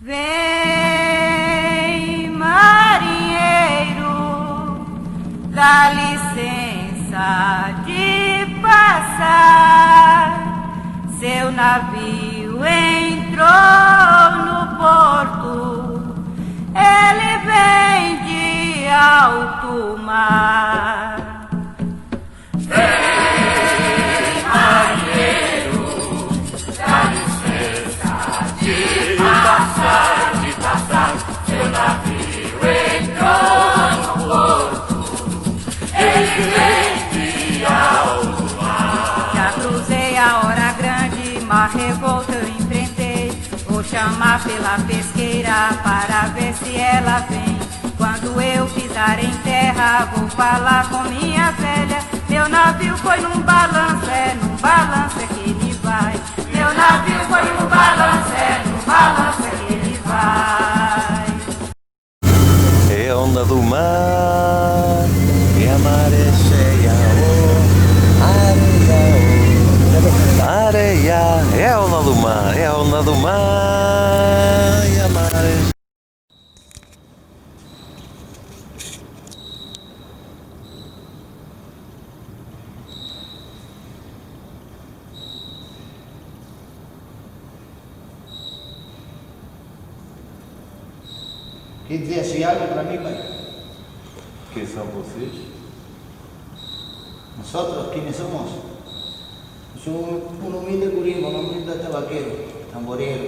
Vem, marinheiro, dá licença de passar. Seu navio entrou no porto, ele vem de alto mar. Vem, marinheiro, dá licença de passar, seu navio entrou no porto, ele vem de alto mar. Já cruzei a hora grande, mar revolta eu enfrentei. Vou chamar pela pesqueira para ver se ela vem. Quando eu pisar em terra, vou falar com minha velha. Meu navio foi num balanço é que ele vai. Meu navio foi num balanço é que ele vai. É a onda do mar, e a maré cheia, areia, é a onda do mar, é a onda do mar, e a maré. Quer dizer assim algo para mim, pai? Quem são vocês? Nosotros, ¿quiénes somos? Somos un humilde curimbo, un humilde tabaquero, tamborero.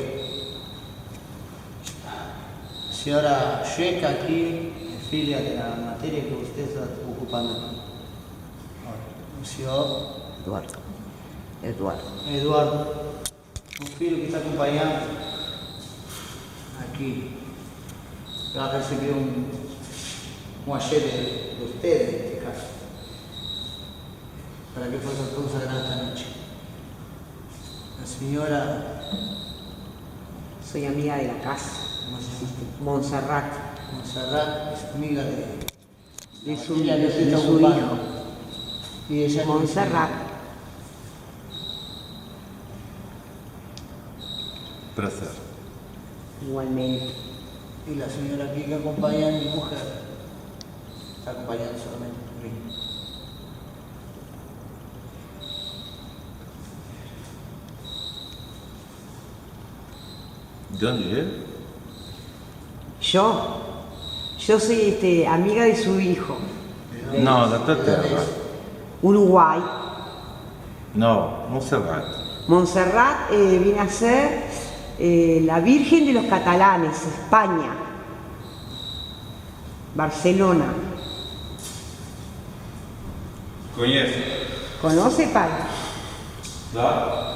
La señora Checa aquí es filia de la materia que usted está ocupando. El señor Eduardo, un filho que está acompañando aquí. Ya recibió un ayer de ustedes, en este caso, para que fuese consagrada esta noche. La señora... Soy amiga de la casa, Montserrat, es amiga de su ella que se está hijo, ocupando. Y ella Montserrat. Prazer. Igualmente. Y la señora aquí que acompaña a mi mujer está acompañando solamente a mí. De onde é? Yo soy amiga de su hijo, Não, da tua terra. Uruguay. Não, Montserrat. Montserrat viene a ser la Virgen de los Catalanes, España, Barcelona. Conhece? ¿Conoce, pai? Lá.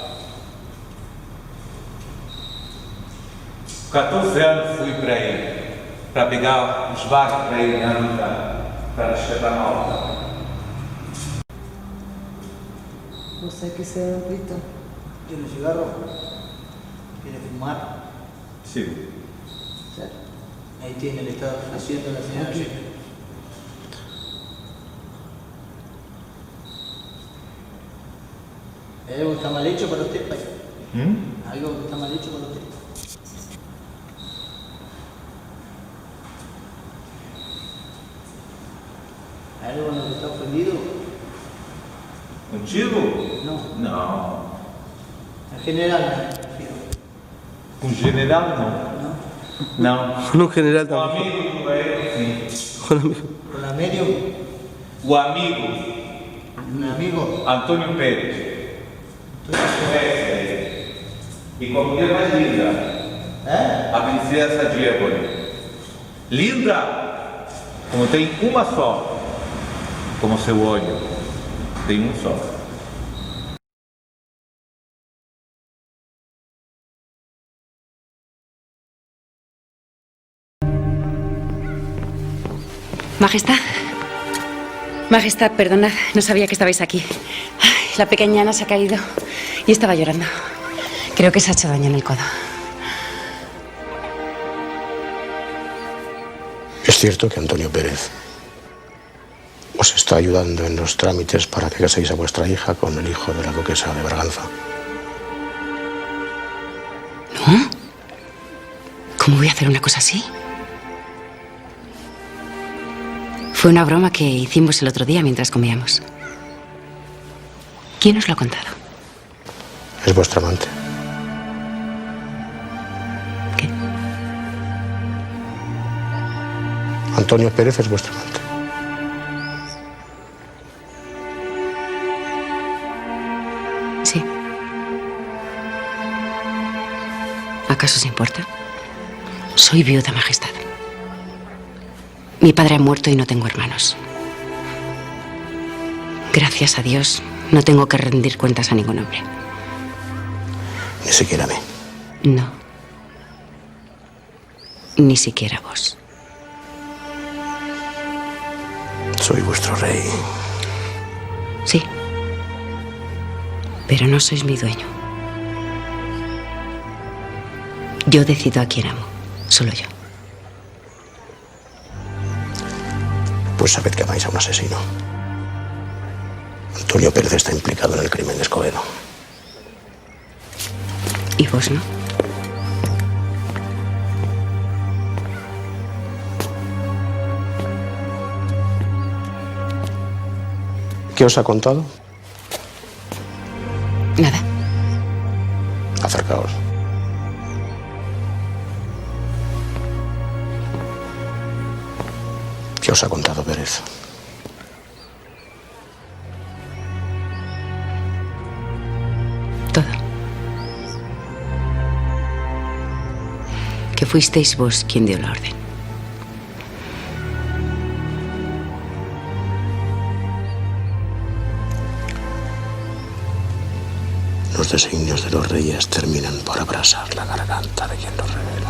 14 anos fui para aí, para pegar os barcos para ir para chegar na Malta. No sé qué se ve, Rito. ¿Quiere un cigarro? ¿Quiere fumar? Sí. Ahí tiene, le está ofreciendo la señora Checa. ¿Hay algo que está mal hecho para usted, pai? ¿Algo que está mal hecho para usted? ¿Hay algo en lo que está ofendido? Contigo? No. Não. En general, me refiero. Com o general, não. Não. No general O tampoco. amigo do sim. ¿Con la medium? O amigo, ¿Un amigo? Antônio Pérez. E com a mulher mais linda, a princesa Diébole. Linda, como tem uma só, como seu olho, tem um só. Majestad. Majestad, perdonad, no sabía que estabais aquí. Ay, la pequeña Ana se ha caído y estaba llorando. Creo que se ha hecho daño en el codo. Es cierto que Antonio Pérez os está ayudando en los trámites para que caséis a vuestra hija con el hijo de la duquesa de Braganza. ¿No? ¿Cómo voy a hacer una cosa así? Fue una broma que hicimos el otro día mientras comíamos. ¿Quién os lo ha contado? Es vuestra amante. ¿Qué? Antonio Pérez es vuestra amante. Sí. ¿Acaso os importa? Soy viuda, Majestad. Mi padre ha muerto y no tengo hermanos. Gracias a Dios, no tengo que rendir cuentas a ningún hombre. Ni siquiera a mí. No. Ni siquiera vos. Soy vuestro rey. Sí. Pero no sois mi dueño. Yo decido a quién amo. Solo yo. Pues sabed que amáis a un asesino. Antonio Pérez está implicado en el crimen de Escobedo. ¿Y vos no? ¿Qué os ha contado? Nada. Acercaos. ¿Qué os ha contado Pérez? Todo. Que fuisteis vos quien dio la orden. Los designios de los reyes terminan por abrasar la garganta de quien los revela.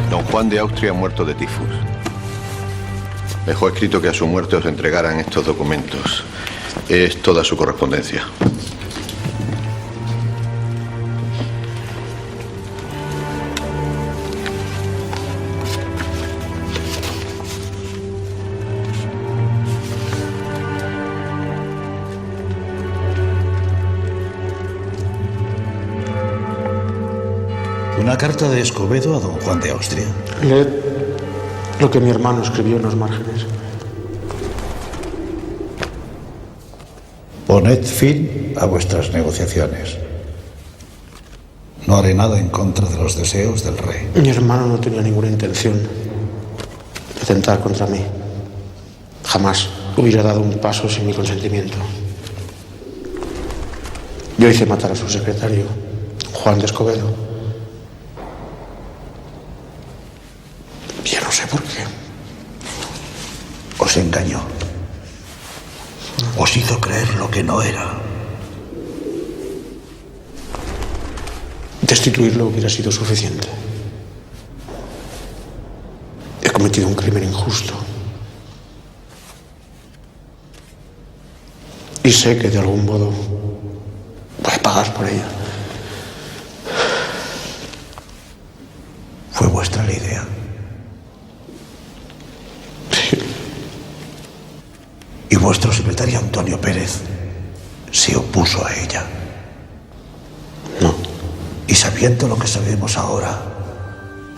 Don Juan de Austria ha muerto de tifus. Dejó escrito que a su muerte os entregaran estos documentos. Es toda su correspondencia. Una carta de Escobedo a don Juan de Austria. Leed lo que mi hermano escribió en los márgenes. Poned fin a vuestras negociaciones. No haré nada en contra de los deseos del rey. Mi hermano no tenía ninguna intención de atentar contra mí. Jamás hubiera dado un paso sin mi consentimiento. Yo hice matar a su secretario, Juan de Escobedo. Ya no sé por qué. Os engañó. Os hizo creer lo que no era. Destituirlo hubiera sido suficiente. He cometido un crimen injusto. Y sé que de algún modo voy a pagar por ello. Fue vuestra la idea. Y vuestro secretario Antonio Pérez se opuso a ella. No. Y sabiendo lo que sabemos ahora,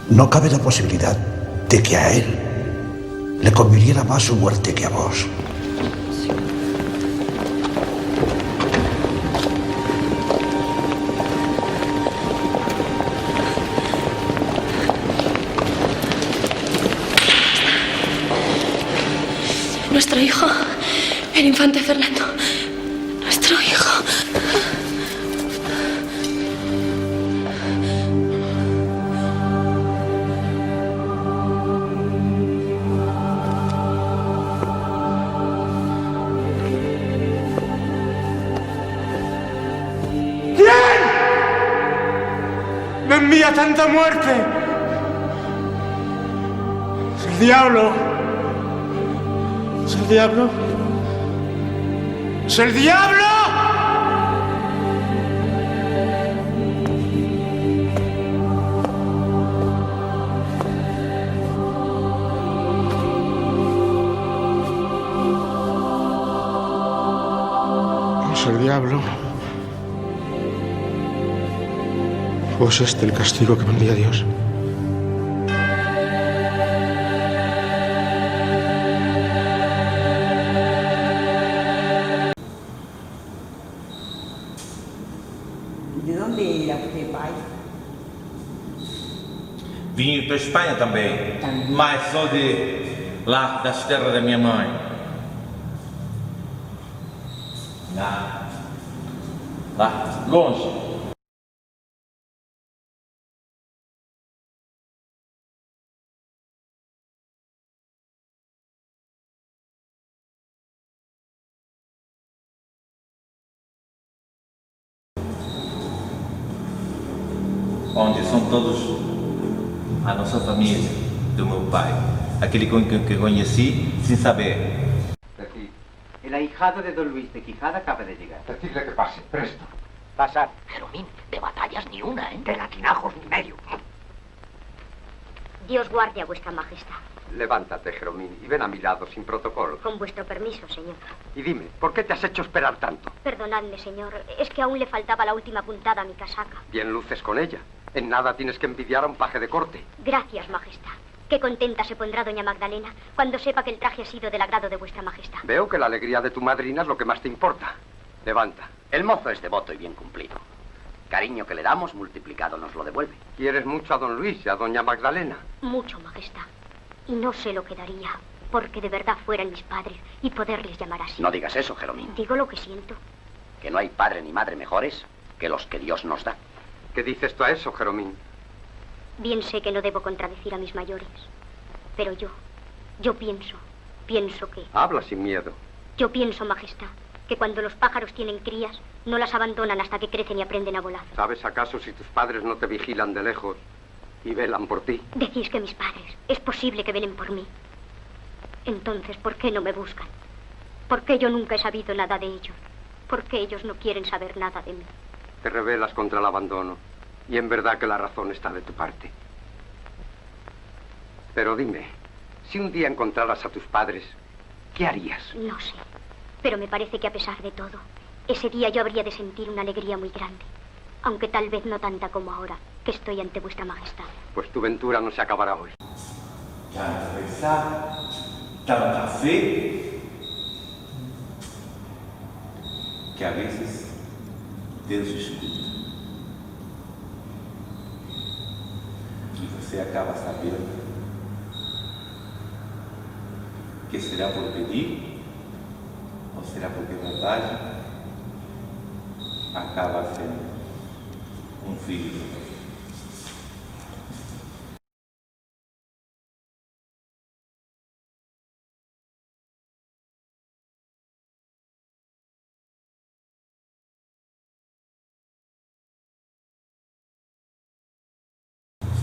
no cabe la posibilidad de que a él le conviniera más su muerte que a vos. Nuestro hijo, el infante Fernando. Nuestro hijo. ¿Quién me envía tanta muerte? El diablo. ¿Es el diablo? ¡Es el diablo! ¿Es el diablo? ¿O es este el castigo que me envía Dios? ¿De dónde era usted, pai? Vim da Espanha também, mas sou de lá, das terras da minha mãe. Lá, longe. Onde são todos a nossa família, do meu pai, aquele que conheci sem saber. Aquí. El ahijado de don Luis de Quijada acaba de llegar. Decidle que pase, presto. Pasar. Jeromín, de batallas ni una, ¿eh? De latinajos ni medio. Dios guarde a vuestra majestad. Levántate, Jeromín, y ven a mi lado sin protocolo. Con vuestro permiso, señor. Y dime, ¿por qué te has hecho esperar tanto? Perdonadme, señor. Es que aún le faltaba la última puntada a mi casaca. Bien luces con ella. En nada tienes que envidiar a un paje de corte. Gracias, majestad. Qué contenta se pondrá doña Magdalena cuando sepa que el traje ha sido del agrado de vuestra majestad. Veo que la alegría de tu madrina es lo que más te importa. Levanta. El mozo es devoto y bien cumplido. Cariño que le damos, multiplicado nos lo devuelve. ¿Quieres mucho a don Luis y a doña Magdalena? Mucho, majestad. Y no sé lo que daría porque de verdad fueran mis padres y poderles llamar así. No digas eso, Jeromín. Digo lo que siento. Que no hay padre ni madre mejores que los que Dios nos da. ¿Qué dices tú a eso, Jeromín? Bien sé que no debo contradecir a mis mayores. Pero yo pienso que... Habla sin miedo. Yo pienso, majestad, que cuando los pájaros tienen crías, no las abandonan hasta que crecen y aprenden a volar. ¿Sabes acaso si tus padres no te vigilan de lejos y velan por ti? Decís que mis padres, es posible que velen por mí. Entonces, ¿por qué no me buscan? ¿Por qué yo nunca he sabido nada de ellos? ¿Por qué ellos no quieren saber nada de mí? Te rebelas contra el abandono y en verdad que la razón está de tu parte. Pero dime, si un día encontraras a tus padres, ¿qué harías? No sé, pero me parece que a pesar de todo, ese día yo habría de sentir una alegría muy grande, aunque tal vez no tanta como ahora, que estoy ante vuestra majestad. Pues tu ventura no se acabará hoy. Tanta pensar, tanta fe, que a veces Deus escuta. E você acaba sabendo que será por pedir ou será porque de verdade acaba sendo um filho de Deus.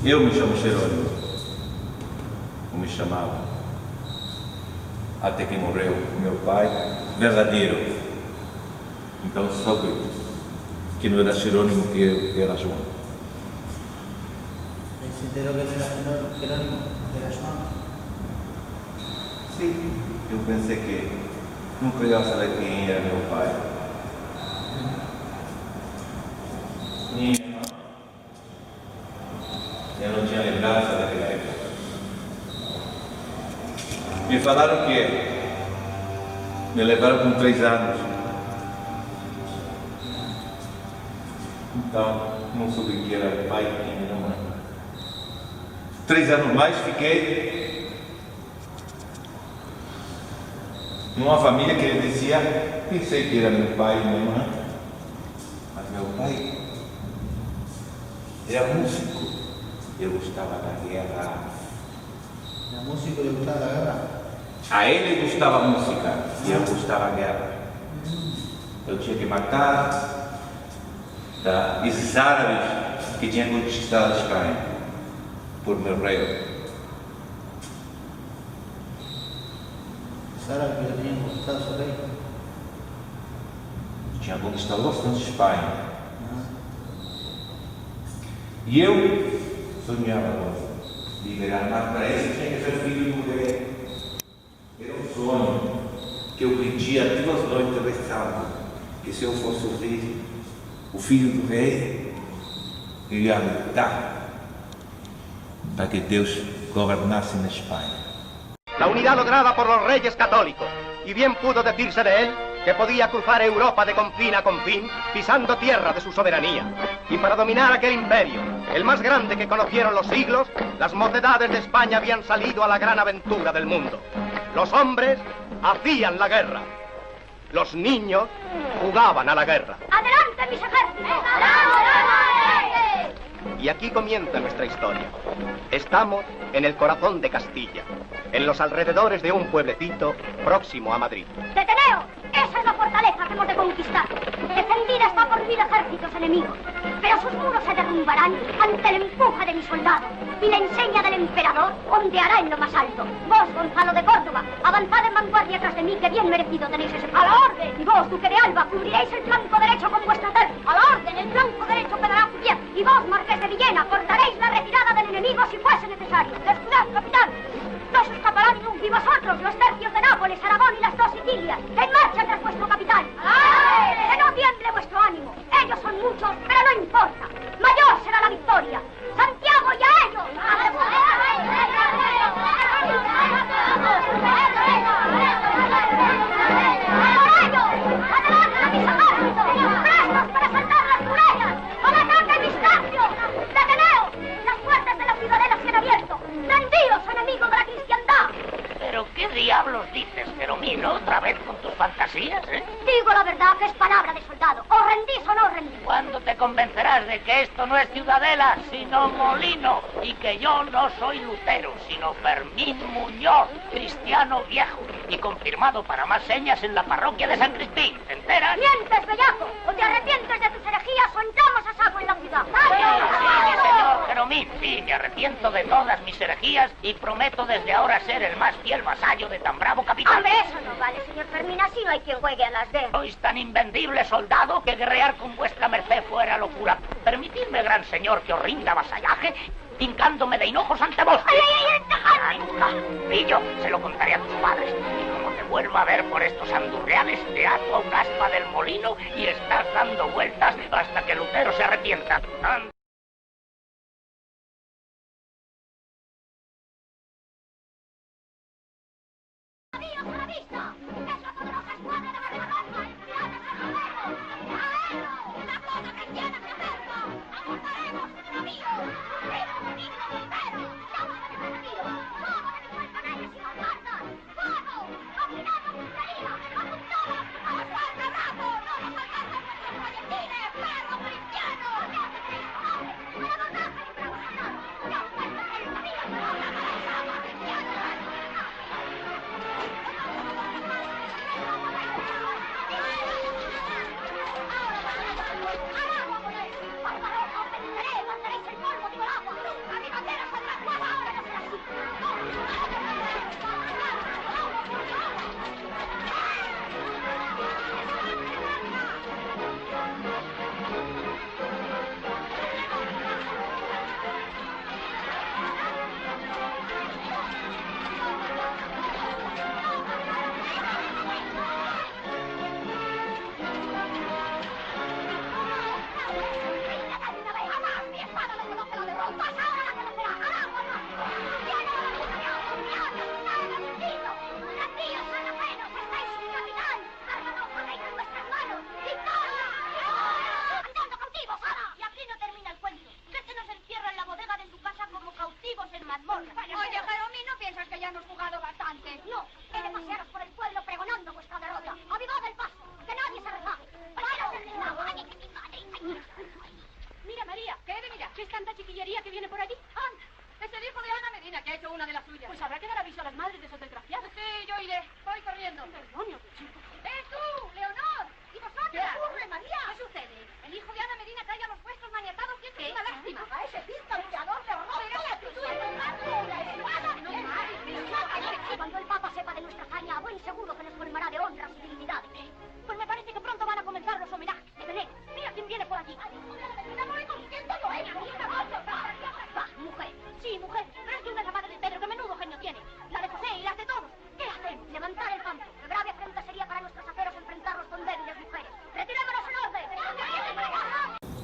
Eu me chamo Jerônimo, como me chamava, até que morreu meu pai verdadeiro. Então soube que não era Jerônimo, que era João. ¿Se enteró que no era Jerónimo, que era João? Sim, eu pensei que nunca ia saber quem era meu pai. Minha irmã, eu não tinha lembrança daquela época. Me falaram que me levaram com 3 anos. Então, não soube que era pai e quem era mãe. 3 anos mais fiquei numa família que ele dizia, pensei que era meu pai e minha mãe, mas meu pai era músico. Eu gostava da guerra. ¿La música le gustaba la guerra? A ele gostava a música e eu gostava da guerra. Eu tinha que matar esses árabes que tinham conquistado a Espanha por meu rei. Los árabes que ya tenían conquistado su reino. Tinha conquistado bastante Espanha. E eu sonhava liberar, mas para isso tinha que ser filho de mulher. Era um sonho que eu pedia todas as noites rezando, que se eu fosse o filho do rei, eu ia lutar para que Deus gobernasse na Espanha. La unidad lograda por los reyes católicos, y bien pudo decirse de él que podía cruzar Europa de confín a confín, pisando tierra de su soberanía. Y para dominar aquel imperio, el más grande que conocieron los siglos, las mocedades de España habían salido a la gran aventura del mundo. Los hombres hacían la guerra. Los niños jugaban a la guerra. ¡Adelante, mis ejércitos! Y aquí comienza nuestra historia. Estamos en el corazón de Castilla, en los alrededores de un pueblecito próximo a Madrid. ¡Deteneos! Esa es la fortaleza que hemos de conquistar. Defendida está por 1000 ejércitos enemigos, pero sus muros se derrumbarán ante el empuje de mis soldados, y la enseña del emperador ondeará en lo más alto. Vos, Gonzalo de Córdoba, avanzad en vanguardia tras de mí, que bien merecido tenéis ese ¡a la orden! Y vos, Duque de Alba, cubriréis el flanco derecho con vuestro ejército. ¡A la orden! El flanco derecho quedará cubierto. Y vos, Marqués de Villena, cortaréis la retirada del enemigo si fuese necesario. ¡Descuidad, capitán! No se escaparán nunca, y vosotros, los tercios de Nápoles, Aragón y las 2 Sicilias, en marcha tras vuestro capitán. ¡Que no tiemble vuestro ánimo! Ellos son muchos, pero no importa. Mayor será la victoria. ¡Santiago y a ellos! ¡Adelante a mis ejércitos! ¡Prestos para saltar las murallas! ¡Comandante Viscancio! ¡Deteneos! Las puertas de la ciudadela se han abierto. ¡Rendíos, enemigos de la cristiandad! ¿Pero qué diablos dices, Jeromino? ¿Otra vez con tus fantasías, Digo la verdad, que es palabra de soldado. ¿O rendís o no rendís? ¿Cuándo te convencerás de que esto no es ciudadela, sino molino? Y que yo no soy Lutero, sino Fermín Muñoz, cristiano viejo, y confirmado para más señas en la parroquia de San Crispín. ¿Te enteras? ¡Mientes, bellaco! O te arrepientes de tus herejías o entramos a saco en la ciudad. Sí, señor Jeromín, sí, me arrepiento de todas mis herejías y prometo desde ahora ser el más fiel vasallo de tan bravo capitán. Hombre, eso no vale, señor Fermín, así no hay quien juegue a las de... Sois tan invendible, soldado, que guerrear con vuestra merced fuera locura. Permitidme, gran señor, que os rinda vasallaje, hincándome de hinojos ante vos. ¡Ay! Nunca. Y yo se lo contaré a tus padres. Y como te vuelva a ver por estos andurreales, te ato a un aspa del molino y estás dando vueltas hasta que Lutero se arrepienta. ¡Adiós a la vista! ¡Es la poderosa escuadra de Barcelona! ¡La flota cristiana se acerca! ¡Abordaremos el navío! ¡Viva el benigno Lutero! ¡Llama de retiro! ¡Fuego de mis altaneles y bombardas! ¡Fuego! ¡Dominad la puntería! ¡Apuntados! ¡A los fuertes brazos! ¡No nos alcancen nuestros proyectiles! ¡Perro cristiano!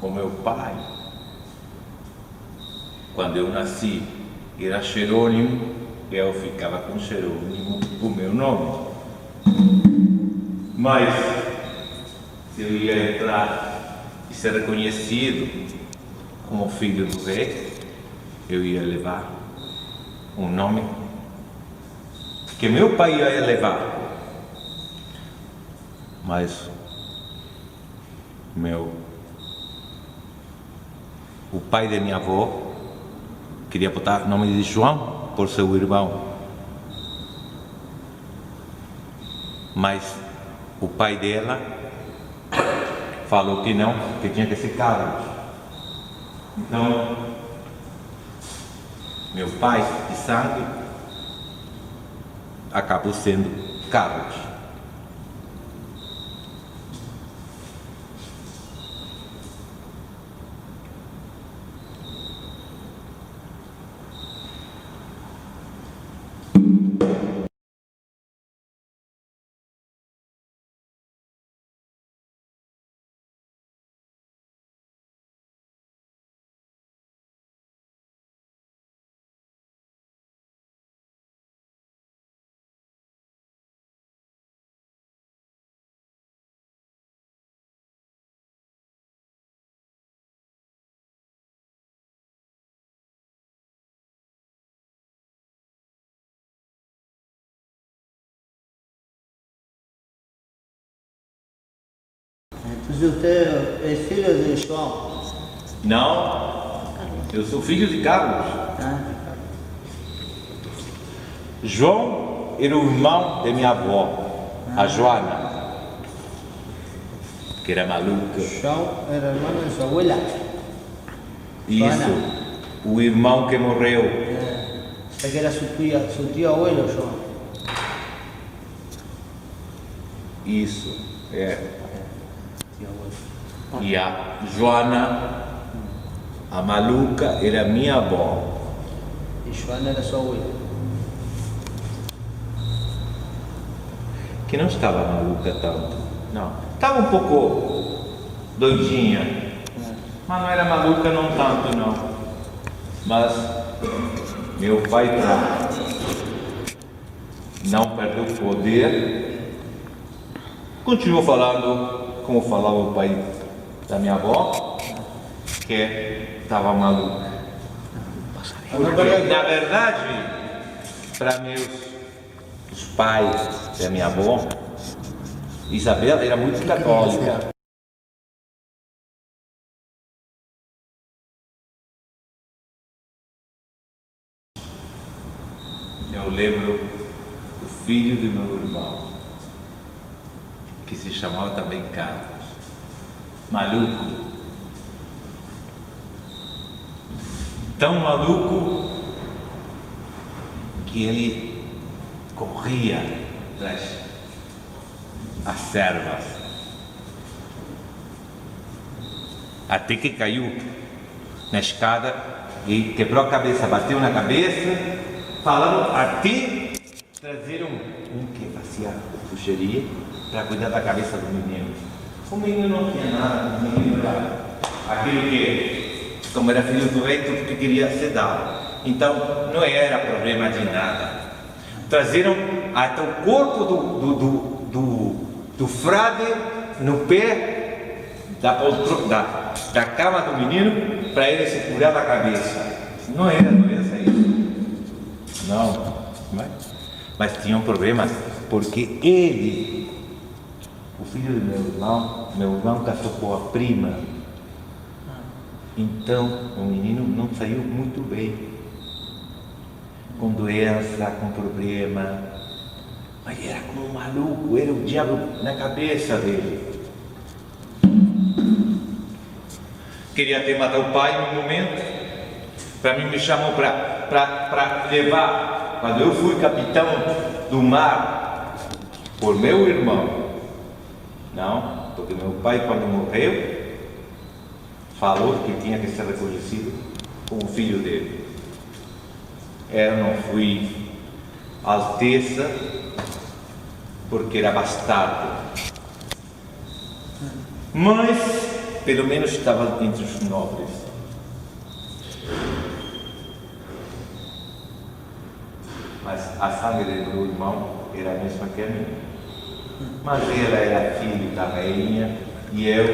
o meu pai, quando eu nasci, era Jerônimo, e eu ficava com Jerônimo, o meu nome. Mas, se eu ia entrar e ser reconhecido como filho do rei, eu ia levar um nome que meu pai ia levar. Mas o pai de minha avó queria botar o nome de João por seu irmão. Mas o pai dela falou que não, que tinha que ser Carlos. Então, meu pai de sangue acabou sendo Carlos. Entonces usted es filho de João. Não, eu sou filho de Carlos. João era o irmão de minha avó, a Joana, que era maluca. João era hermano de sua abuela. Isso, o irmão que morreu. O que era su tío abuelo, João. Isso, é. E a Joana, a maluca, era minha avó. E Joana era sua abuela. Que não estava maluca tanto, não. Estava um pouco doidinha, mas não era maluca não tanto, não. Mas meu pai não perdeu o poder, continuou falando como falava o pai da minha avó, que estava maluca. Porque, na verdade, para os pais da minha avó, Isabel era muito católica. Eu lembro do filho do meu irmão, que se chamava também Carlos, maluco, tão maluco que ele corria atrás as servas, até que caiu na escada e quebrou a cabeça, bateu na cabeça, falaram até trazer um que fazia bruxaria para cuidar da cabeça do menino. O menino não tinha nada, o menino era aquilo que, como era filho do rei, tudo que queria ser dado. Então não era problema de nada. Trazeram até o corpo do frade no pé da cama do menino para ele se curar da cabeça. Não era doença isso. Não. Mas tinha um problema, porque ele, o filho do meu irmão casou com a prima. Então o menino não saiu muito bem, com doença, com problema, mas era como um maluco, era o diabo na cabeça dele. Queria até matar o pai no momento, para mim me chamou para levar. Quando eu fui capitão do mar por meu irmão, não, porque meu pai quando morreu falou que tinha que ser reconhecido como filho dele. Eu não fui alteza porque era bastardo. Mas pelo menos estava entre os nobres. Mas a sangue do meu irmão era a mesma que a minha. Mas ela era filho da rainha e eu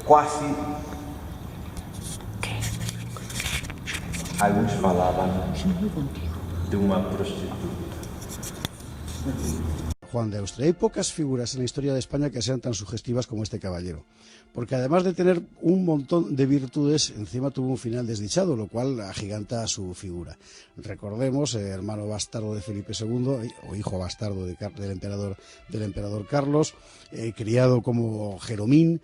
quase... Alguns falavam de uma prostituta. Juan de Austria. Hay pocas figuras en la historia de España que sean tan sugestivas como este caballero, porque además de tener un montón de virtudes, encima tuvo un final desdichado, lo cual agiganta su figura. Recordemos, hermano bastardo de Felipe II, o hijo bastardo del emperador Carlos, criado como jeromín,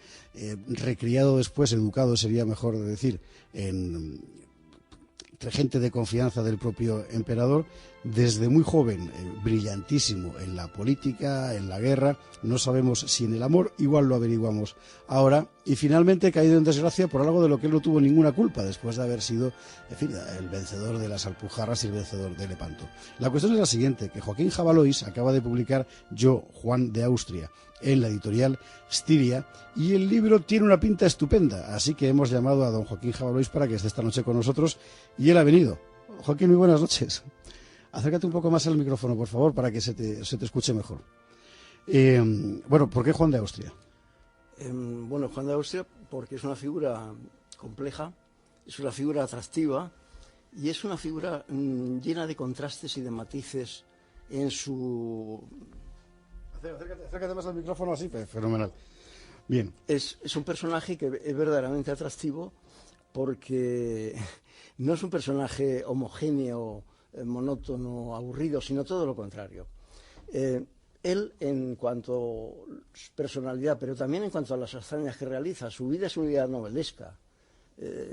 recriado después, educado sería mejor decir, entre gente de confianza del propio emperador, desde muy joven, brillantísimo en la política, en la guerra, no sabemos si en el amor, igual lo averiguamos ahora, y finalmente caído en desgracia por algo de lo que él no tuvo ninguna culpa, después de haber sido, en fin, el vencedor de las Alpujarras y el vencedor de Lepanto. La cuestión es la siguiente, que Joaquín Jabalois acaba de publicar Yo, Juan de Austria, en la editorial Styria, y el libro tiene una pinta estupenda, así que hemos llamado a don Joaquín Jabalois para que esté esta noche con nosotros, y él ha venido. Joaquín, muy buenas noches. Acércate un poco más al micrófono, por favor, para que se te escuche mejor. Bueno, ¿por qué Juan de Austria? Bueno, Juan de Austria porque es una figura compleja, es una figura atractiva y es una figura llena de contrastes y de matices en su... Acércate más al micrófono así, fenomenal. Bien. Es un personaje que es verdaderamente atractivo porque no es un personaje homogéneo, monótono, aburrido, sino todo lo contrario. Él, en cuanto a personalidad, pero también en cuanto a las hazañas que realiza, su vida es una vida novelesca.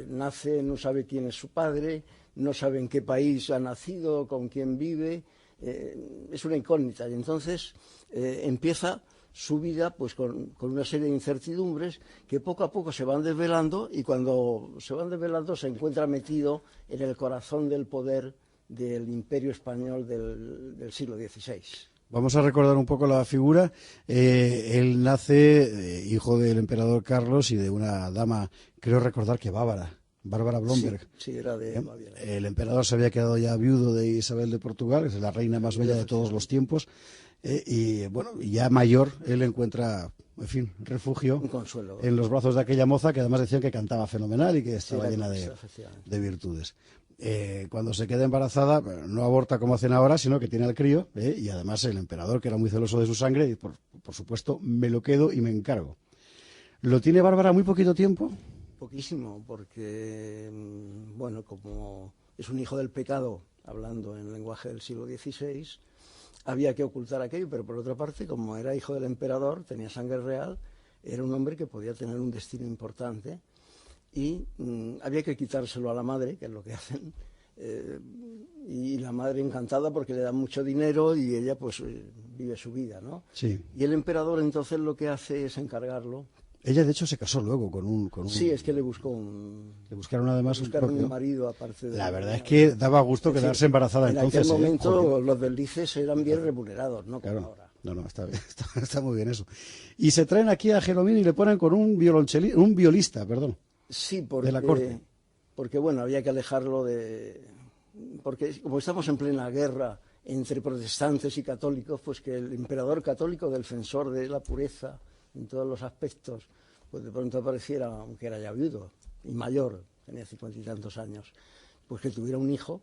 Nace, no sabe quién es su padre, no sabe en qué país ha nacido, con quién vive, es una incógnita. Y entonces empieza su vida pues con una serie de incertidumbres que poco a poco se van desvelando, y cuando se van desvelando se encuentra metido en el corazón del poder del Imperio Español del siglo XVI. Vamos a recordar un poco la figura. Él nace hijo del emperador Carlos y de una dama, creo recordar que Bárbara Blomberg. Sí, era de Baviera. El emperador se había quedado ya viudo de Isabel de Portugal, que es la reina más bella de todos los tiempos. Y bueno, ya mayor, él encuentra, en fin, refugio, un consuelo, en los brazos de aquella moza que además decían que cantaba fenomenal y que estaba llena de virtudes. Cuando se queda embarazada, no aborta como hacen ahora, sino que tiene al crío, y además el emperador, que era muy celoso de su sangre, y por supuesto me lo quedo y me encargo. ¿Lo tiene Bárbara muy poquito tiempo? Poquísimo, porque, bueno, como es un hijo del pecado, hablando en lenguaje del siglo XVI, había que ocultar aquello, pero por otra parte, como era hijo del emperador, tenía sangre real, era un hombre que podía tener un destino importante, y había que quitárselo a la madre, que es lo que hacen, y la madre encantada porque le dan mucho dinero y ella pues vive su vida, ¿no? Sí. Y el emperador entonces lo que hace es encargarlo. Ella de hecho se casó luego con un... Sí, es que le buscaron además un marido aparte de... La verdad es que daba gusto quedarse embarazada entonces. En aquel momento los deslices eran bien remunerados, ¿no? Claro. Como ahora. No, está bien, está muy bien eso. Y se traen aquí a Jeromín y le ponen con un violista, perdón. Sí, de la corte. Porque bueno, había que alejarlo porque como estamos en plena guerra entre protestantes y católicos, pues que el emperador católico, defensor de la pureza en todos los aspectos, pues de pronto apareciera, aunque era ya viudo y mayor, tenía 50 y tantos años, pues que tuviera un hijo,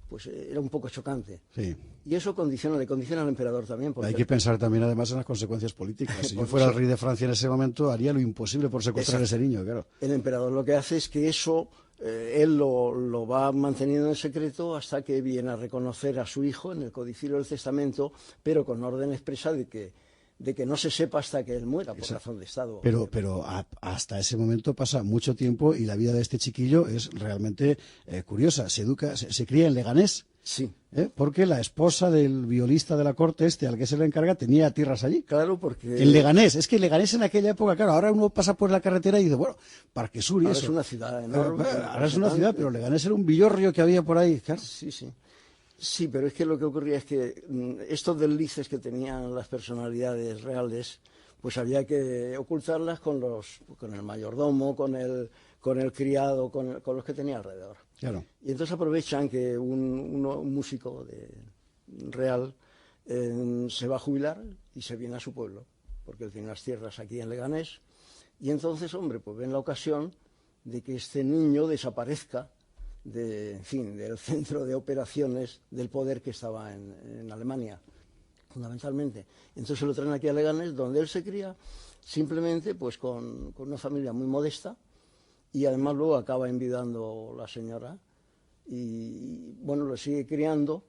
pues era un poco chocante. Sí. Y eso le condiciona al emperador también. Hay que pensar también además en las consecuencias políticas. Si yo fuera el rey de Francia en ese momento, haría lo imposible por secuestrar a ese niño, claro. El emperador lo que hace es que eso, él lo va manteniendo en secreto hasta que viene a reconocer a su hijo en el codicilio del testamento, pero con orden expresa de que no se sepa hasta que él muera, por razón de Estado. Pero hasta ese momento pasa mucho tiempo y la vida de este chiquillo es realmente curiosa. Se cría en Leganés. Sí. Porque la esposa del violista de la corte al que se le encarga tenía tierras allí. Claro, porque... En Leganés. Es que Leganés en aquella época, claro, ahora uno pasa por la carretera y dice, bueno, Parque Sur y ahora eso. es una ciudad enorme. Ahora es una ciudad, pero Leganés era un villorrio que había por ahí, claro. Sí, sí. Sí, pero es que lo que ocurría es que estos deslices que tenían las personalidades reales, pues había que ocultarlas con el mayordomo, con el criado, con los que tenía alrededor. Claro. Y entonces aprovechan que un músico real se va a jubilar y se viene a su pueblo, porque él tiene unas tierras aquí en Leganés, y entonces, hombre, pues ven la ocasión de que este niño desaparezca del centro de operaciones del poder que estaba en Alemania, fundamentalmente. Entonces lo traen aquí a Leganés, donde él se cría, simplemente pues con una familia muy modesta, y además luego acaba enviudando la señora, y bueno, lo sigue criando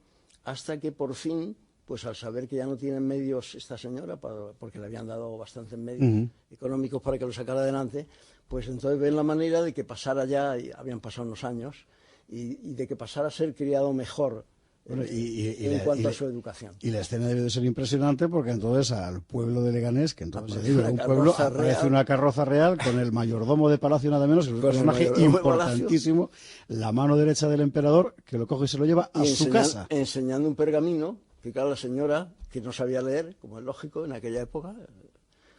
hasta que por fin, pues al saber que ya no tienen medios esta señora, porque le habían dado bastantes medios económicos para que lo sacara adelante, pues entonces ven la manera de que pasara ya, y habían pasado unos años, y de que pasara a ser criado mejor en cuanto a su educación. Y la escena debe de ser impresionante, porque entonces al pueblo de Leganés, que entonces Aparece era un pueblo, aparece una carroza real con el mayordomo de palacio nada menos, que es un personaje importantísimo, la mano derecha del emperador, que lo coge y se lo lleva a su casa. Enseñando un pergamino, que claro, la señora, que no sabía leer, como es lógico en aquella época,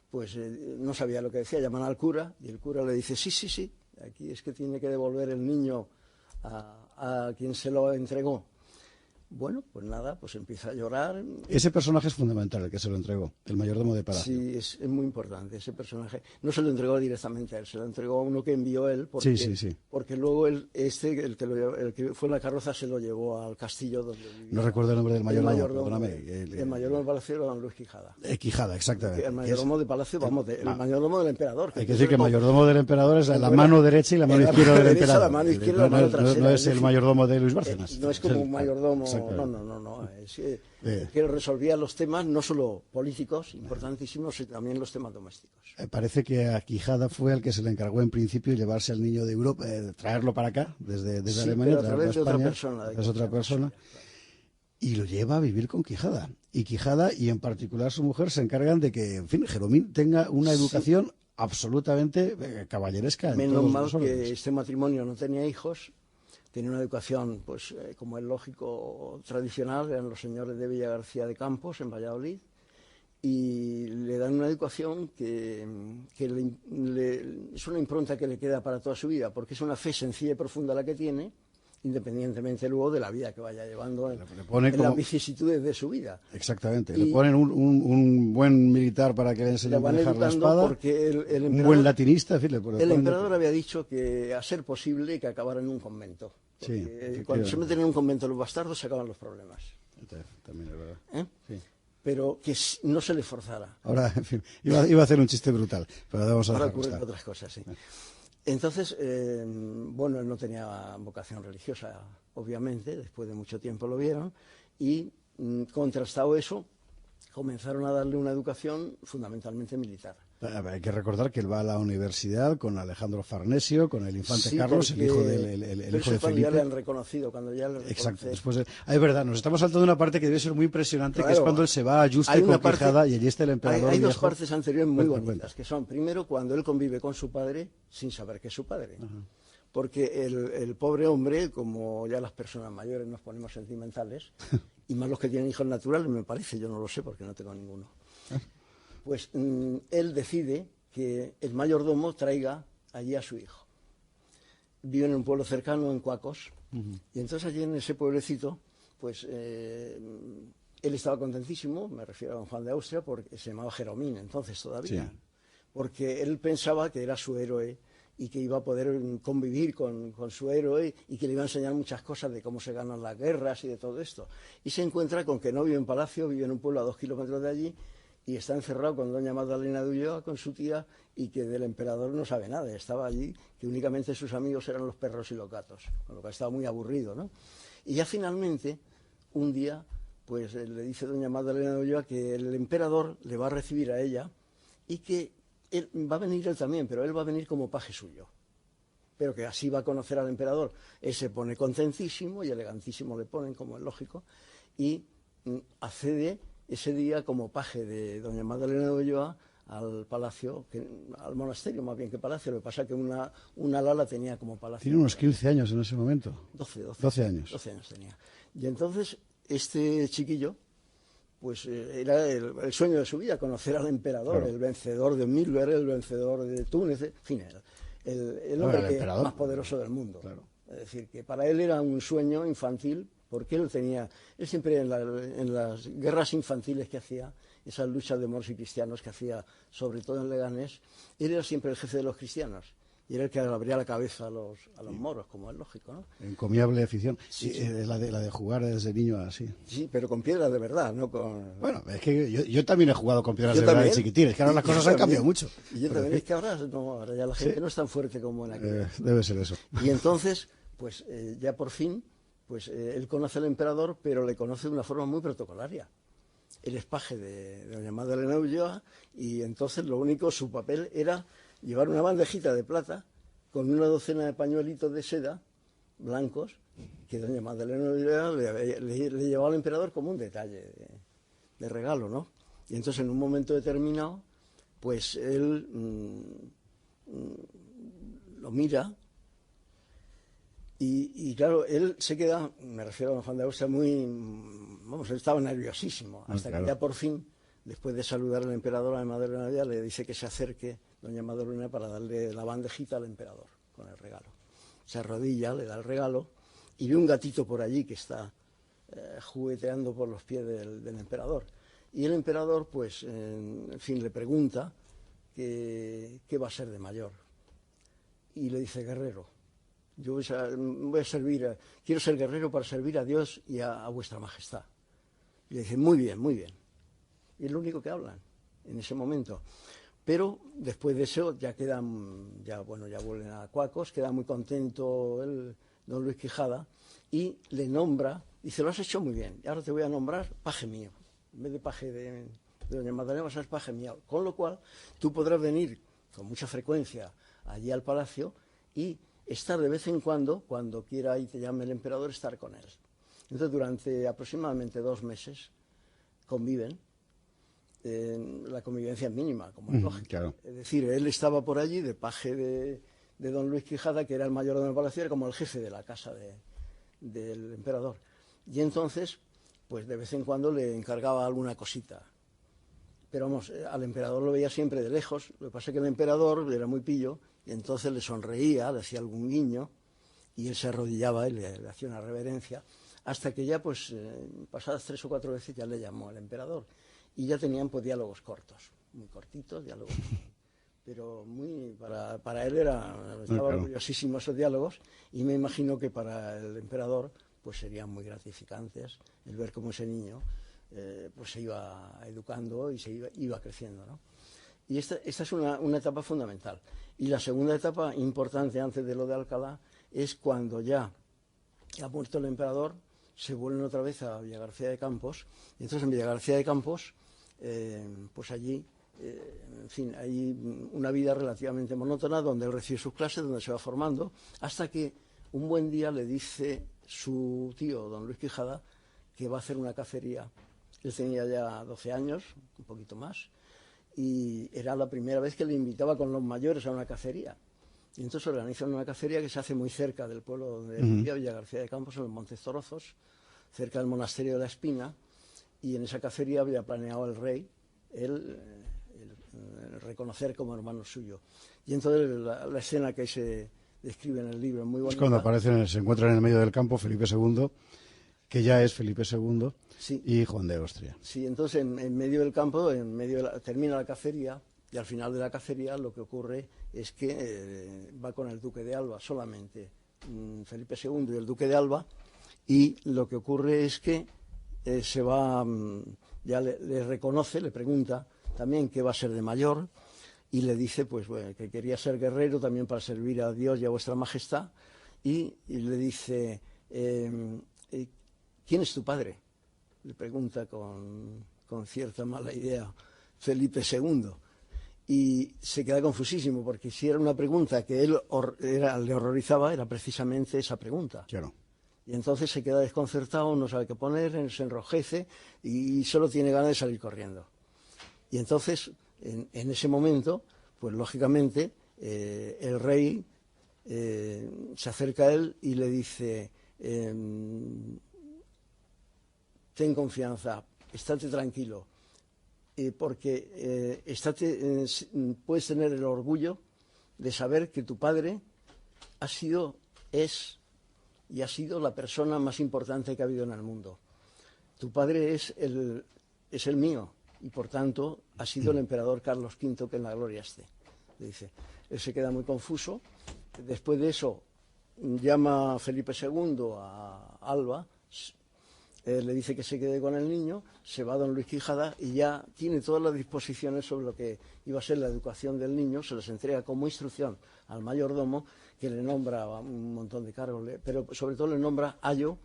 pues no sabía lo que decía, llaman al cura, y el cura le dice, sí, aquí es que tiene que devolver el niño a quien se lo entregó. Bueno, pues nada, pues empieza a llorar. Ese personaje es fundamental, el que se lo entregó, el mayordomo de palacio. Sí, es muy importante ese personaje. No se lo entregó directamente a él, se lo entregó a uno que envió él, porque, sí. Porque luego el que fue en la carroza se lo llevó al castillo donde vivía. No recuerdo el nombre del mayordomo, perdóname. El mayordomo de palacio era don Luis Quijada. Quijada, exactamente. El mayordomo de palacio, el mayordomo del emperador. Hay que decir que el mayordomo del emperador es la mano derecha y la mano izquierda del emperador. La mano izquierda, la mano trasera. No es el mayordomo de Luis Bárcenas. No es como un mayordomo. No. Es que resolvía los temas no solo políticos, importantísimos, sino también los temas domésticos. Parece que a Quijada fue el que se le encargó en principio llevarse al niño de Europa, traerlo para acá, desde Alemania, pero a través de España, otra persona. Es otra persona. Y lo lleva a vivir con Quijada. Y Quijada, y en particular su mujer, se encargan de que, en fin, Jeromín tenga una educación absolutamente caballeresca. Menos mal que este matrimonio no tenía hijos. Tenía una educación, pues, como es lógico, tradicional, eran los señores de Villa García de Campos, en Valladolid, y le dan una educación que es una impronta que le queda para toda su vida, porque es una fe sencilla y profunda la que tiene, independientemente luego de la vida que vaya llevando en las vicisitudes de su vida. Exactamente, le ponen un buen militar para que le enseñe a manejar la espada, porque el un buen latinista. En fin, el emperador había dicho que, a ser posible, que acabara en un convento. Cuando se meten en un convento los bastardos, se acaban los problemas. También es verdad. Sí. Pero que no se le forzara. Ahora, en fin, iba a hacer un chiste brutal, pero vamos a ahora dejar ocurren otras cosas, sí. Entonces, bueno, él no tenía vocación religiosa, obviamente, después de mucho tiempo lo vieron, y contrastado eso, comenzaron a darle una educación fundamentalmente militar. Hay que recordar que él va a la universidad con Alejandro Farnesio, con el infante Carlos, el hijo de Felipe. Ya le han reconocido, cuando ya le reconoce. Exacto. Después es verdad, nos estamos saltando una parte que debe ser muy impresionante, claro, que es cuando él se va a Yuste con Quijada y allí está el emperador. Hay dos partes anteriores muy bonitas, que son, primero, cuando él convive con su padre sin saber que es su padre. Porque el pobre hombre, como ya las personas mayores nos ponemos sentimentales, y más los que tienen hijos naturales, me parece, yo no lo sé porque no tengo ninguno, pues él decide que el mayordomo traiga allí a su hijo. Vive en un pueblo cercano, en Cuacos, y entonces allí en ese pueblecito, pues él estaba contentísimo, me refiero a don Juan de Austria, porque se llamaba Jeromín entonces todavía, porque él pensaba que era su héroe y que iba a poder convivir con su héroe y que le iba a enseñar muchas cosas de cómo se ganan las guerras y de todo esto. Y se encuentra con que no vive en palacio, vive en un pueblo a 2 kilómetros de allí, y está encerrado con doña Magdalena de Ulloa, con su tía, y que del emperador no sabe nada. Estaba allí, que únicamente sus amigos eran los perros y los gatos, con lo cual estaba muy aburrido, ¿no? Y ya finalmente, un día, pues le dice doña Magdalena de Ulloa que el emperador le va a recibir a ella y que él va a venir él también, pero él va a venir como paje suyo. Pero que así va a conocer al emperador. Él se pone contentísimo y elegantísimo le ponen, como es lógico, y accede ese día como paje de doña Magdalena de Ulloa al palacio, al monasterio más bien que palacio. Lo que pasa es que una ala tenía como palacio. Tiene unos 15 años en ese momento. 12 años. 12 años tenía. Y entonces este chiquillo, pues era el sueño de su vida, conocer al emperador, claro. El vencedor de Müller, el vencedor de Túnez, en fin, el hombre más poderoso del mundo. Claro. Es decir, que para él era un sueño infantil, porque él siempre en las guerras infantiles que hacía, esas luchas de moros y cristianos que hacía, sobre todo en Leganés, él era siempre el jefe de los cristianos. Y era el que abría la cabeza a los moros, como es lógico, ¿no? Encomiable afición. Sí, sí. La de jugar desde niño así. Sí, pero con piedras de verdad, no con... Bueno, es que yo también he jugado con piedras de verdad de chiquitín. Es que ahora las cosas han cambiado mucho. Y yo también, es que ahora ya la gente no es tan fuerte como en aquella. Debe ser eso. Y entonces, pues ya por fin, pues él conoce al emperador, pero le conoce de una forma muy protocolaria. Él es paje de doña Magdalena Ulloa, y entonces su papel era llevar una bandejita de plata con una docena de pañuelitos de seda blancos que doña Magdalena Ulloa le llevaba al emperador como un detalle de regalo, ¿no? Y entonces en un momento determinado, pues él lo mira y claro, él se queda, me refiero a don Juan de Austria, él estaba nerviosísimo, hasta que ya por fin, después de saludar al emperador, a la Magdalena Ulloa, le dice que se acerque doña Magdalena para darle la bandejita al emperador con el regalo. Se arrodilla, le da el regalo y ve un gatito por allí que está jugueteando por los pies del emperador. Y el emperador, pues, en fin, le pregunta qué va a ser de mayor. Y le dice, guerrero. Yo voy a servir, quiero ser guerrero para servir a Dios y a vuestra majestad. Y le dice, muy bien, muy bien. Y es lo único que hablan en ese momento. Pero después de eso ya vuelven a Cuacos, queda muy contento don Luis Quijada y le nombra, dice, lo has hecho muy bien, y ahora te voy a nombrar paje mío. En vez de paje de doña Magdalena vas a ser paje mío. Con lo cual tú podrás venir con mucha frecuencia allí al palacio y estar de vez en cuando quiera y te llame el emperador, estar con él. Entonces durante aproximadamente 2 meses conviven. La convivencia es mínima, como es lógico. Claro. Es decir, él estaba por allí de paje de don Luis Quijada, que era el mayordomo del palacio, era como el jefe de la casa del emperador. Y entonces, pues de vez en cuando le encargaba alguna cosita. Pero vamos, al emperador lo veía siempre de lejos. Lo que pasa es que el emperador era muy pillo, y entonces le sonreía, le hacía algún guiño, y él se arrodillaba y le hacía una reverencia, hasta que ya, pues, pasadas 3 o 4 veces ya le llamó al emperador. Y ya tenían pues diálogos cortos, muy cortitos, diálogos, pero para él estaba orgullosísimo esos diálogos, y me imagino que para el emperador pues serían muy gratificantes el ver cómo ese niño pues se iba educando y se iba creciendo, ¿no? Y esta es una etapa fundamental. Y la segunda etapa importante antes de lo de Alcalá es cuando ya ha muerto el emperador, se vuelven otra vez a Villagarcía de Campos, y entonces en Villagarcía de Campos pues allí, en fin, hay una vida relativamente monótona donde él recibe sus clases, donde se va formando, hasta que un buen día le dice su tío, don Luis Quijada, que va a hacer una cacería. Él tenía ya 12 años, un poquito más, y era la primera vez que le invitaba con los mayores a una cacería. Y entonces organizan una cacería que se hace muy cerca del pueblo donde vivía, Villagarcía de Campos, en los Montes Torozos, cerca del monasterio de la Espina. Y en esa cacería había planeado el rey el reconocer como hermano suyo. Y entonces la escena que se describe en el libro es muy bonita. Es cuando se encuentran en el medio del campo Felipe II, que ya es Felipe II, sí, y Juan de Austria. Sí, entonces en medio del campo, termina la cacería, y al final de la cacería lo que ocurre es que va con el duque de Alba, solamente Felipe II y el duque de Alba, y lo que ocurre es que se va, ya le reconoce, le pregunta también qué va a ser de mayor, y le dice pues bueno, que quería ser guerrero también para servir a Dios y a vuestra majestad, y le dice, ¿quién es tu padre? Le pregunta con cierta mala idea Felipe II, y se queda confusísimo, porque si era una pregunta que él le horrorizaba, era precisamente esa pregunta. Claro. Y entonces se queda desconcertado, no sabe qué poner, se enrojece y solo tiene ganas de salir corriendo. Y entonces, en ese momento, pues lógicamente, el rey se acerca a él y le dice, ten confianza, estate tranquilo, porque puedes tener el orgullo de saber que tu padre ha sido la persona más importante que ha habido en el mundo. Tu padre es el mío y por tanto ha sido el emperador Carlos V, que en la gloria esté. Le dice. Él se queda muy confuso. Después de eso llama a Felipe II a Alba, le dice que se quede con el niño, se va a don Luis Quijada y ya tiene todas las disposiciones sobre lo que iba a ser la educación del niño, se los entrega como instrucción al mayordomo, que le nombra un montón de cargos, pero sobre todo le nombra ayo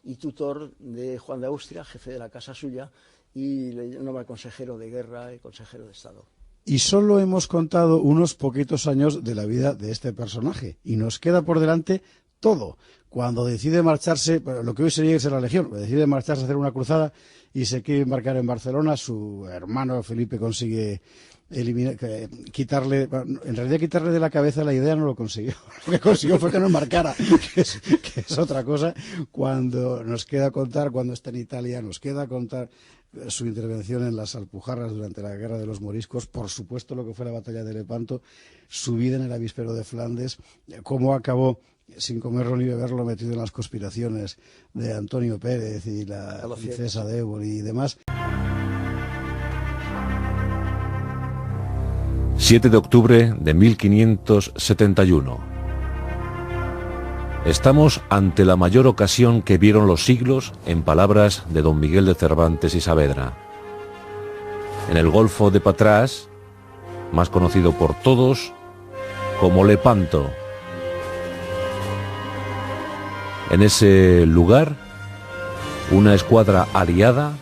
y tutor de Juan de Austria, jefe de la casa suya, y le nombra consejero de guerra y consejero de Estado. Y solo hemos contado unos poquitos años de la vida de este personaje, y nos queda por delante todo. Cuando decide marcharse, lo que hoy sería irse a la Legión, decide marcharse a hacer una cruzada y se quiere embarcar en Barcelona, su hermano Felipe consigue quitarle de la cabeza la idea, no lo consiguió. Lo que consiguió fue que no embarcara, que es otra cosa. Cuando nos queda contar, cuando está en Italia, nos queda contar su intervención en las Alpujarras durante la Guerra de los Moriscos, por supuesto lo que fue la batalla de Lepanto, su vida en el avispero de Flandes, cómo acabó sin comerlo ni beberlo metido en las conspiraciones de Antonio Pérez y la princesa de Éboli y demás. 7 de octubre de 1571. Estamos ante la mayor ocasión que vieron los siglos, en palabras de don Miguel de Cervantes y Saavedra. En el Golfo de Patras, más conocido por todos como Lepanto. En ese lugar, una escuadra aliada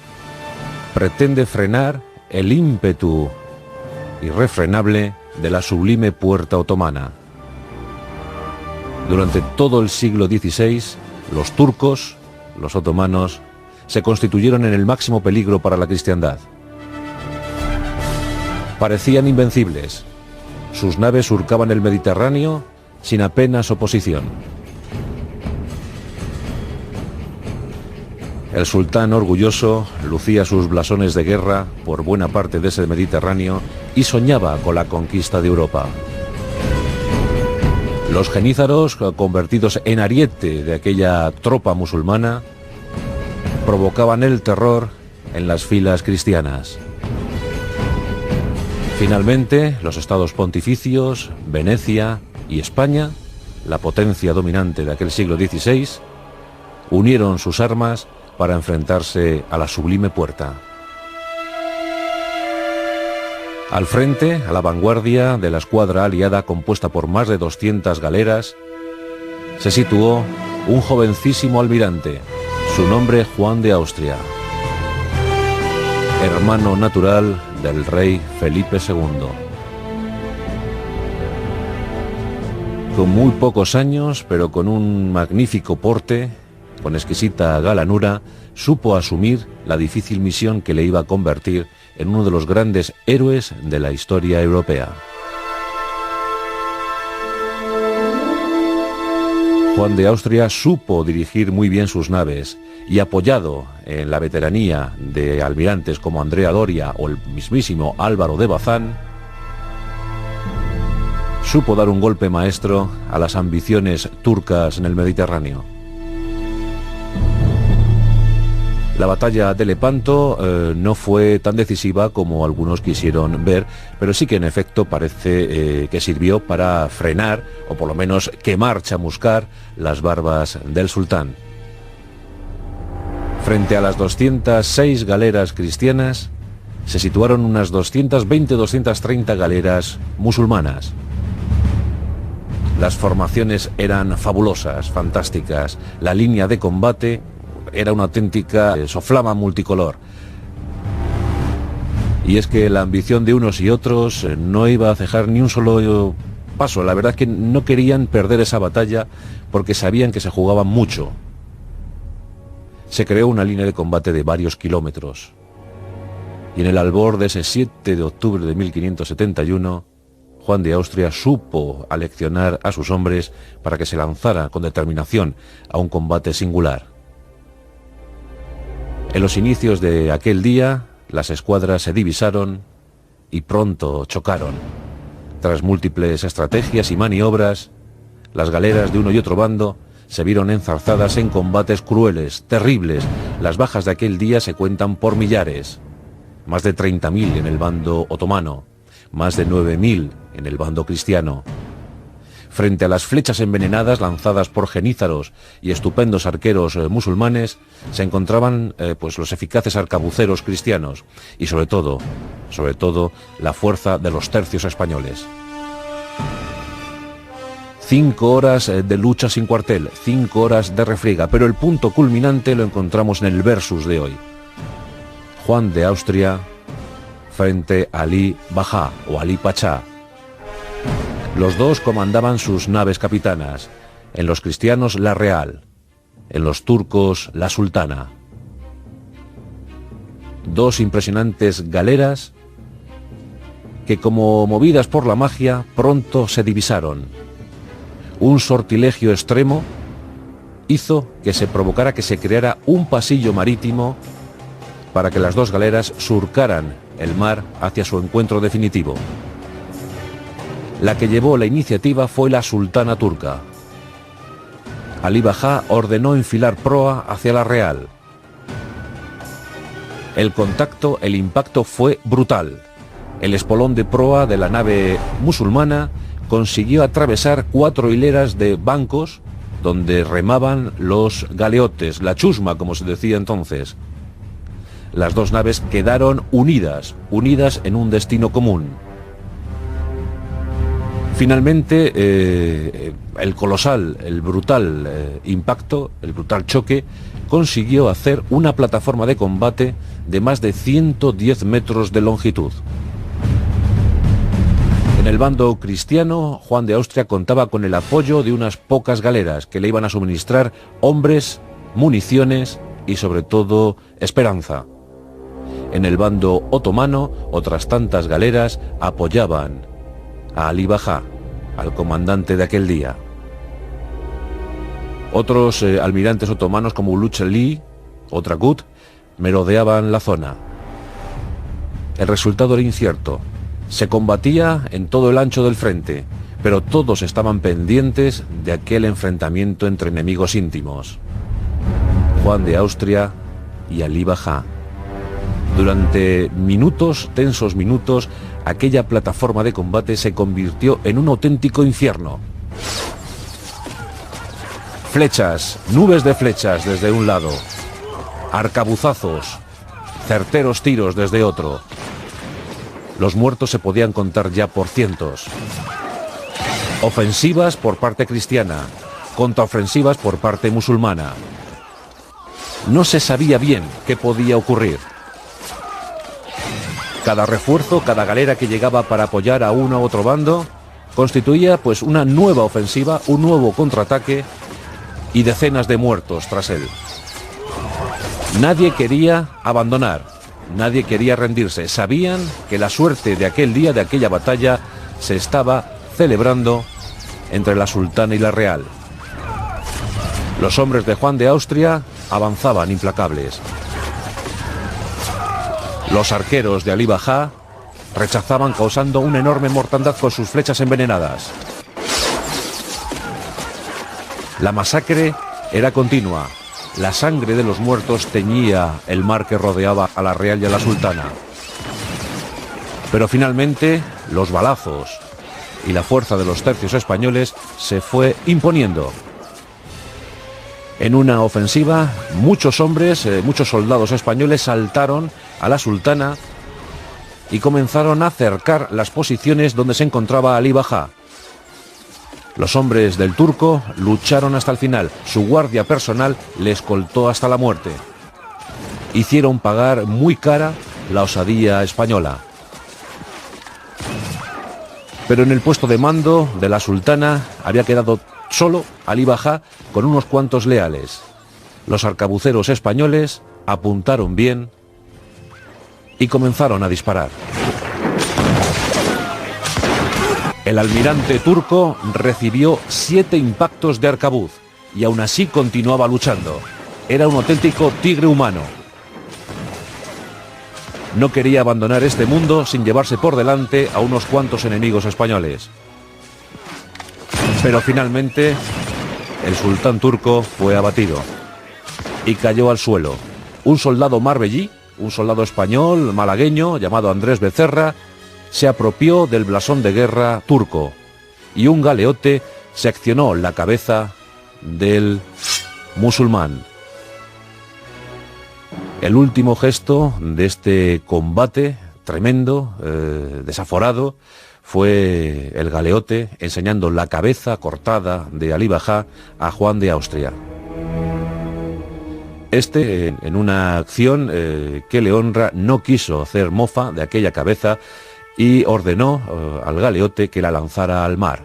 pretende frenar el ímpetu irrefrenable de la sublime puerta otomana. Durante todo el siglo XVI, los turcos, los otomanos, se constituyeron en el máximo peligro para la cristiandad. Parecían invencibles. Sus naves surcaban el Mediterráneo sin apenas oposición. El sultán orgulloso lucía sus blasones de guerra por buena parte de ese Mediterráneo y soñaba con la conquista de Europa. Los genízaros, convertidos en ariete de aquella tropa musulmana, provocaban el terror en las filas cristianas. Finalmente, los estados pontificios, Venecia y España, la potencia dominante de aquel siglo XVI, unieron sus armas para enfrentarse a la sublime puerta. Al frente, a la vanguardia de la escuadra aliada compuesta por más de 200 galeras, se situó un jovencísimo almirante, su nombre Juan de Austria, hermano natural del rey Felipe II. Con muy pocos años, pero con un magnífico porte, con exquisita galanura, supo asumir la difícil misión que le iba a convertir en uno de los grandes héroes de la historia europea. Juan de Austria supo dirigir muy bien sus naves y, apoyado en la veteranía de almirantes como Andrea Doria o el mismísimo Álvaro de Bazán, supo dar un golpe maestro a las ambiciones turcas en el Mediterráneo. La batalla de Lepanto no fue tan decisiva como algunos quisieron ver, pero sí que en efecto parece que sirvió para frenar, o por lo menos quemar, chamuscar, las barbas del sultán. Frente a las 206 galeras cristianas, se situaron unas 220-230 galeras musulmanas. Las formaciones eran fabulosas, fantásticas. La línea de combate era una auténtica soflama multicolor. Y es que la ambición de unos y otros no iba a cejar ni un solo paso. La verdad es que no querían perder esa batalla porque sabían que se jugaba mucho. Se creó una línea de combate de varios kilómetros. Y en el albor de ese 7 de octubre de 1571, Juan de Austria supo aleccionar a sus hombres para que se lanzara con determinación a un combate singular. En los inicios de aquel día, las escuadras se divisaron y pronto chocaron. Tras múltiples estrategias y maniobras, las galeras de uno y otro bando se vieron enzarzadas en combates crueles, terribles. Las bajas de aquel día se cuentan por millares. Más de 30.000 en el bando otomano, más de 9.000 en el bando cristiano. Frente a las flechas envenenadas lanzadas por genízaros y estupendos arqueros musulmanes, se encontraban pues los eficaces arcabuceros cristianos y sobre todo, la fuerza de los tercios españoles. 5 horas de lucha sin cuartel, 5 horas de refriega, pero el punto culminante lo encontramos en el versus de hoy. Juan de Austria frente a Ali Bajá o Ali Pachá. Los dos comandaban sus naves capitanas, en los cristianos la Real, en los turcos la Sultana. Dos impresionantes galeras que, como movidas por la magia, pronto se divisaron. Un sortilegio extremo hizo que se provocara que se creara un pasillo marítimo para que las dos galeras surcaran el mar hacia su encuentro definitivo. La que llevó la iniciativa fue la Sultana turca. Ali Bajá ordenó enfilar proa hacia la Real. El contacto, el impacto fue brutal. El espolón de proa de la nave musulmana consiguió atravesar 4 hileras de bancos donde remaban los galeotes, la chusma, como se decía entonces. Las dos naves quedaron unidas en un destino común. Finalmente, el colosal, el brutal impacto, el brutal choque, consiguió hacer una plataforma de combate de más de 110 metros de longitud. En el bando cristiano, Juan de Austria contaba con el apoyo de unas pocas galeras que le iban a suministrar hombres, municiones y sobre todo esperanza. En el bando otomano, otras tantas galeras apoyaban a Ali Bajá, al comandante de aquel día. Otros almirantes otomanos como Uluç o Dragut merodeaban la zona. El resultado era incierto. Se combatía en todo el ancho del frente, pero todos estaban pendientes de aquel enfrentamiento entre enemigos íntimos. Juan de Austria y Ali Bajá. Durante minutos, tensos minutos, aquella plataforma de combate se convirtió en un auténtico infierno. Flechas, nubes de flechas desde un lado, arcabuzazos, certeros tiros desde otro. Los muertos se podían contar ya por cientos. Ofensivas por parte cristiana, contraofensivas por parte musulmana. No se sabía bien qué podía ocurrir. Cada refuerzo, cada galera que llegaba para apoyar a uno u otro bando, constituía pues una nueva ofensiva, un nuevo contraataque y decenas de muertos tras él. Nadie quería abandonar. Nadie quería rendirse. Sabían que la suerte de aquel día, de aquella batalla, se estaba celebrando entre la Sultana y la Real. Los hombres de Juan de Austria avanzaban implacables. Los arqueros de Ali Bajá rechazaban, causando una enorme mortandad con sus flechas envenenadas. La masacre era continua. La sangre de los muertos teñía el mar que rodeaba a la Real y a la Sultana. Pero finalmente, los balazos y la fuerza de los tercios españoles se fue imponiendo. En una ofensiva, muchos hombres, muchos soldados españoles saltaron a la Sultana y comenzaron a cercar las posiciones donde se encontraba Ali Bajá. Los hombres del turco lucharon hasta el final. Su guardia personal le escoltó hasta la muerte. Hicieron pagar muy cara la osadía española. Pero en el puesto de mando de la Sultana había quedado solo Ali Bajá con unos cuantos leales. Los arcabuceros españoles apuntaron bien y comenzaron a disparar. El almirante turco recibió 7 impactos de arcabuz y aún así continuaba luchando. Era un auténtico tigre humano. No quería abandonar este mundo sin llevarse por delante a unos cuantos enemigos españoles. Pero finalmente el sultán turco fue abatido y cayó al suelo. Un soldado marbellí, un soldado español malagueño llamado Andrés Becerra, se apropió del blasón de guerra turco y un galeote seccionó la cabeza del musulmán. El último gesto de este combate tremendo, desaforado, fue el galeote enseñando la cabeza cortada de Alí Bajá a Juan de Austria. Este, en una acción que le honra, no quiso hacer mofa de aquella cabeza y ordenó al galeote que la lanzara al mar.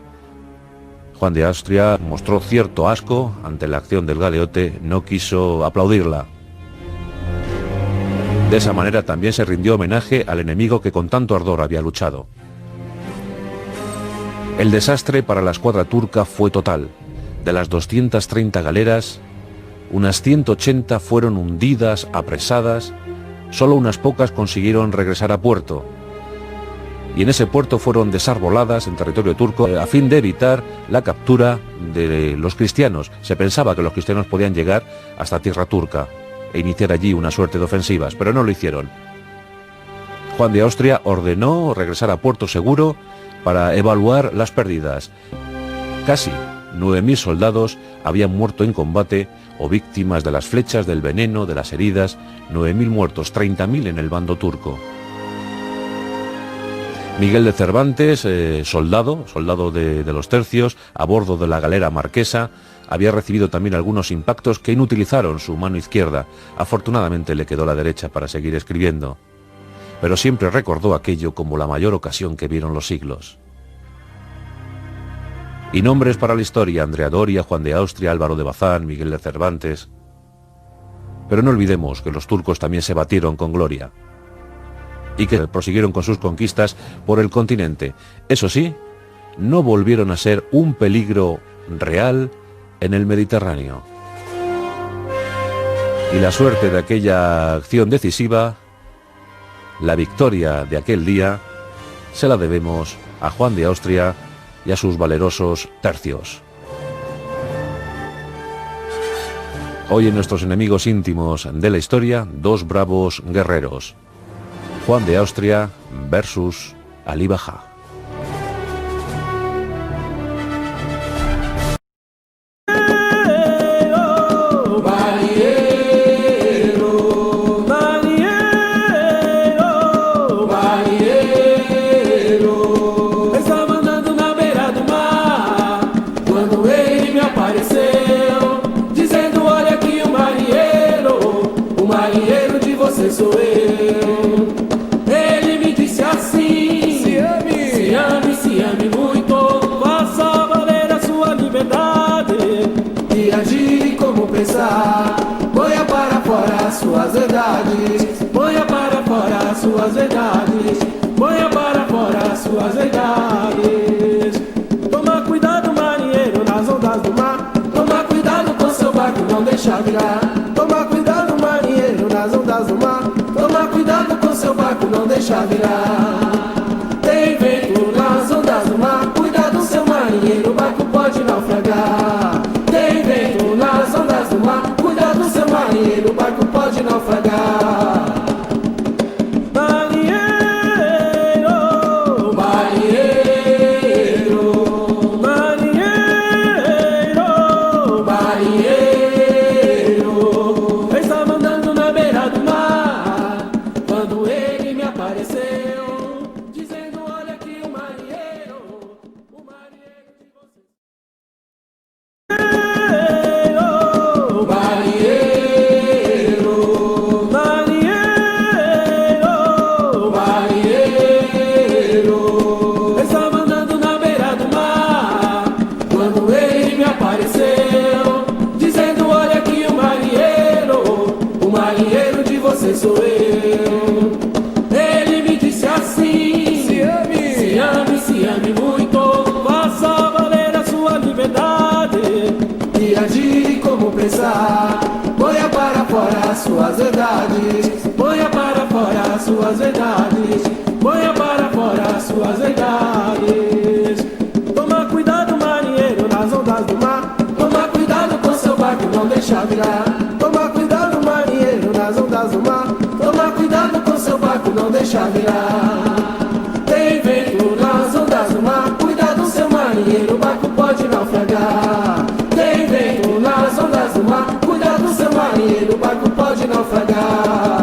Juan de Austria mostró cierto asco ante la acción del galeote, no quiso aplaudirla. De esa manera también se rindió homenaje al enemigo que con tanto ardor había luchado. El desastre para la escuadra turca fue total. De las 230 galeras, unas 180 fueron hundidas, apresadas, solo unas pocas consiguieron regresar a puerto. Y en ese puerto fueron desarboladas en territorio turco a fin de evitar la captura de los cristianos. Se pensaba que los cristianos podían llegar hasta tierra turca e iniciar allí una suerte de ofensivas, pero no lo hicieron. Juan de Austria ordenó regresar a puerto seguro para evaluar las pérdidas. Casi 9.000 soldados habían muerto en combate o víctimas de las flechas, del veneno, de las heridas. 9.000 muertos, 30.000 en el bando turco. Miguel de Cervantes, soldado de los tercios, a bordo de la galera marquesa, había recibido también algunos impactos que inutilizaron su mano izquierda. Afortunadamente le quedó la derecha para seguir escribiendo. Pero siempre recordó aquello como la mayor ocasión que vieron los siglos. Y nombres para la historia: Andrea Doria, Juan de Austria, Álvaro de Bazán, Miguel de Cervantes. Pero no olvidemos que los turcos también se batieron con gloria y que prosiguieron con sus conquistas por el continente. Eso sí, no volvieron a ser un peligro real en el Mediterráneo. Y la suerte de aquella acción decisiva, la victoria de aquel día, se la debemos a Juan de Austria y a sus valerosos tercios. Hoy en nuestros enemigos íntimos de la historia, dos bravos guerreros: Juan de Austria versus Alí Bajá. Sou eu. Ele me disse assim: se ame muito, faça valer a sua liberdade e agir como pensar. Ponha para fora as suas verdades, ponha para fora as suas verdades, ponha para fora as suas verdades. Toma cuidado, marinheiro, nas ondas do mar. Toma cuidado com seu barco, não deixa virar. Toma cuidado, marinheiro, nas ondas do mar. Toma cuidado com seu barco, não deixa virar. Tem vento nas ondas do mar. Cuidado, seu marinheiro, o barco pode naufragar. Tem vento nas ondas do mar. Cuidado, seu marinheiro, o barco pode naufragar. Sou eu. Ele me disse assim: se ame muito, faça valer a sua liberdade e agir como pensar. Ponha para fora as suas verdades, ponha para fora as suas verdades, ponha para fora suas verdades. Toma cuidado, marinheiro, nas ondas do mar. Toma cuidado com seu barco, não deixa virar. Toma cuidado, marinheiro, nas ondas do mar. Toma cuidado com seu barco, não deixa virar. Tem vento nas ondas do mar, cuidado, seu marinheiro, o barco pode naufragar. Tem vento nas ondas do mar, cuidado, seu marinheiro, o barco pode naufragar.